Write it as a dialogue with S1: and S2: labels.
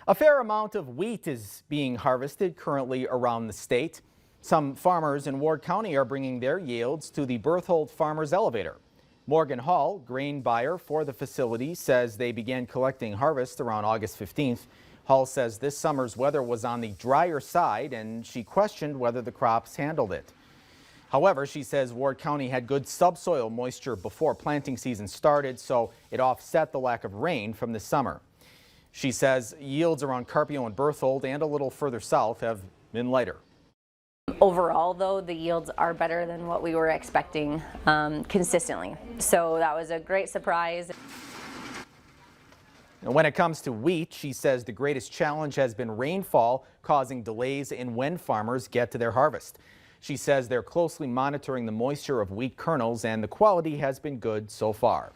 S1: A fair amount of wheat is being harvested currently around the state. Some farmers in Ward County are bringing their yields to the Berthold Farmers Elevator. Morgan Hall, grain buyer for the facility, says they began collecting harvest around August 15th. Hall says this summer's weather was on the drier side and she questioned whether the crops handled it. However, she says Ward County had good subsoil moisture before planting season started, so it offset the lack of rain from this summer. She says yields around Carpio and Berthold and a little further south have been lighter.
S2: Overall, though, the yields are better than what we were expecting consistently. So that was a great surprise.
S1: When it comes to wheat, she says the greatest challenge has been rainfall, causing delays in when farmers get to their harvest. She says they're closely monitoring the moisture of wheat kernels and the quality has been good so far.